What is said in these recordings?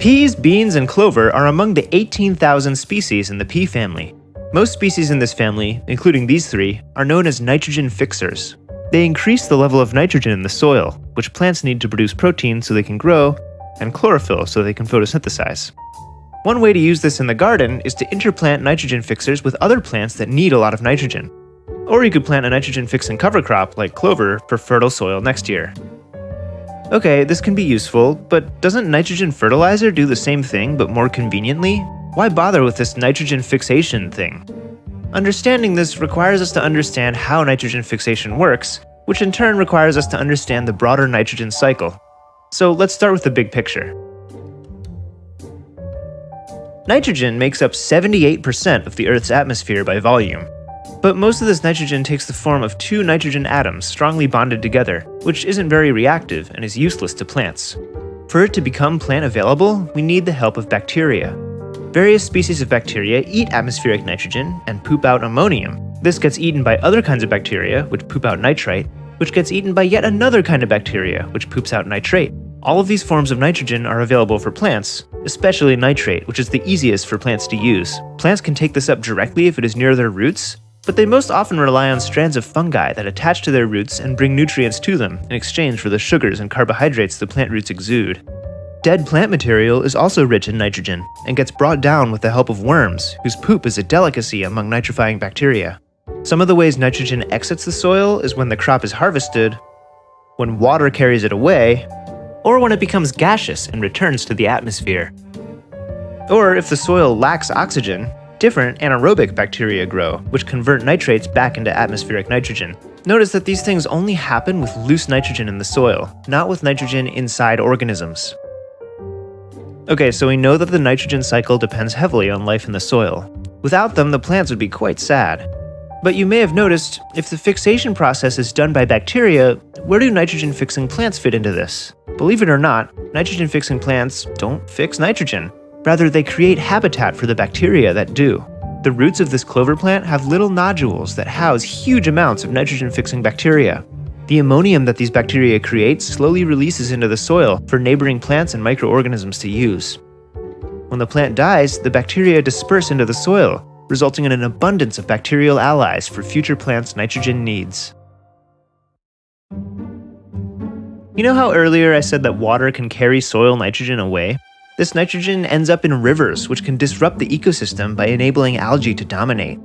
Peas, beans, and clover are among the 18,000 species in the pea family. Most species in this family, including these three, are known as nitrogen fixers. They increase the level of nitrogen in the soil, which plants need to produce protein so they can grow, and chlorophyll so they can photosynthesize. One way to use this in the garden is to interplant nitrogen fixers with other plants that need a lot of nitrogen. Or you could plant a nitrogen-fixing cover crop like clover for fertile soil next year. Okay, this can be useful, but doesn't nitrogen fertilizer do the same thing but more conveniently? Why bother with this nitrogen fixation thing? Understanding this requires us to understand how nitrogen fixation works, which in turn requires us to understand the broader nitrogen cycle. So let's start with the big picture. Nitrogen makes up 78% of the Earth's atmosphere by volume. But most of this nitrogen takes the form of two nitrogen atoms strongly bonded together, which isn't very reactive and is useless to plants. For it to become plant available, we need the help of bacteria. Various species of bacteria eat atmospheric nitrogen and poop out ammonium. This gets eaten by other kinds of bacteria, which poop out nitrite, which gets eaten by yet another kind of bacteria, which poops out nitrate. All of these forms of nitrogen are available for plants, especially nitrate, which is the easiest for plants to use. Plants can take this up directly if it is near their roots, but they most often rely on strands of fungi that attach to their roots and bring nutrients to them in exchange for the sugars and carbohydrates the plant roots exude. Dead plant material is also rich in nitrogen and gets brought down with the help of worms, whose poop is a delicacy among nitrifying bacteria. Some of the ways nitrogen exits the soil is when the crop is harvested, when water carries it away, or when it becomes gaseous and returns to the atmosphere. Or if the soil lacks oxygen, different anaerobic bacteria grow, which convert nitrates back into atmospheric nitrogen. Notice that these things only happen with loose nitrogen in the soil, not with nitrogen inside organisms. Okay, so we know that the nitrogen cycle depends heavily on life in the soil. Without them, the plants would be quite sad. But you may have noticed, if the fixation process is done by bacteria, where do nitrogen-fixing plants fit into this? Believe it or not, nitrogen-fixing plants don't fix nitrogen. Rather, they create habitat for the bacteria that do. The roots of this clover plant have little nodules that house huge amounts of nitrogen-fixing bacteria. The ammonium that these bacteria create slowly releases into the soil for neighboring plants and microorganisms to use. When the plant dies, the bacteria disperse into the soil, resulting in an abundance of bacterial allies for future plants' nitrogen needs. You know how earlier I said that water can carry soil nitrogen away? This nitrogen ends up in rivers, which can disrupt the ecosystem by enabling algae to dominate.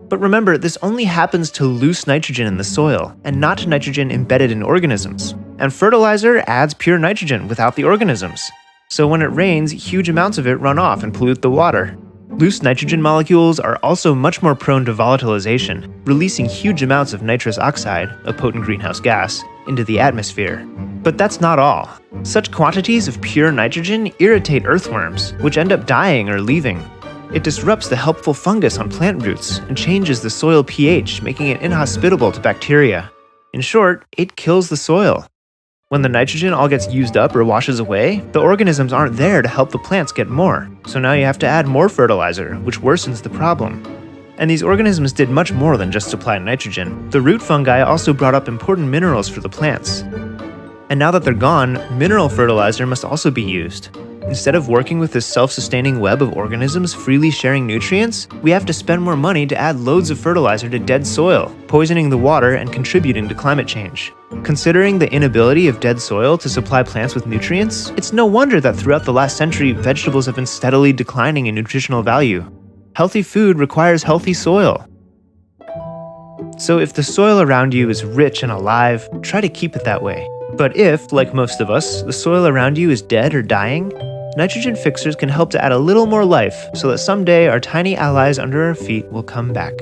But remember, this only happens to loose nitrogen in the soil, and not to nitrogen embedded in organisms. And fertilizer adds pure nitrogen without the organisms. So when it rains, huge amounts of it run off and pollute the water. Loose nitrogen molecules are also much more prone to volatilization, releasing huge amounts of nitrous oxide, a potent greenhouse gas, into the atmosphere. But that's not all. Such quantities of pure nitrogen irritate earthworms, which end up dying or leaving. It disrupts the helpful fungus on plant roots and changes the soil pH, making it inhospitable to bacteria. In short, it kills the soil. When the nitrogen all gets used up or washes away, the organisms aren't there to help the plants get more, so now you have to add more fertilizer, which worsens the problem. And these organisms did much more than just supply nitrogen. The root fungi also brought up important minerals for the plants. And now that they're gone, mineral fertilizer must also be used. Instead of working with this self-sustaining web of organisms freely sharing nutrients, we have to spend more money to add loads of fertilizer to dead soil, poisoning the water and contributing to climate change. Considering the inability of dead soil to supply plants with nutrients, it's no wonder that throughout the last century, vegetables have been steadily declining in nutritional value. Healthy food requires healthy soil. So if the soil around you is rich and alive, try to keep it that way. But if, like most of us, the soil around you is dead or dying, nitrogen fixers can help to add a little more life so that someday our tiny allies under our feet will come back.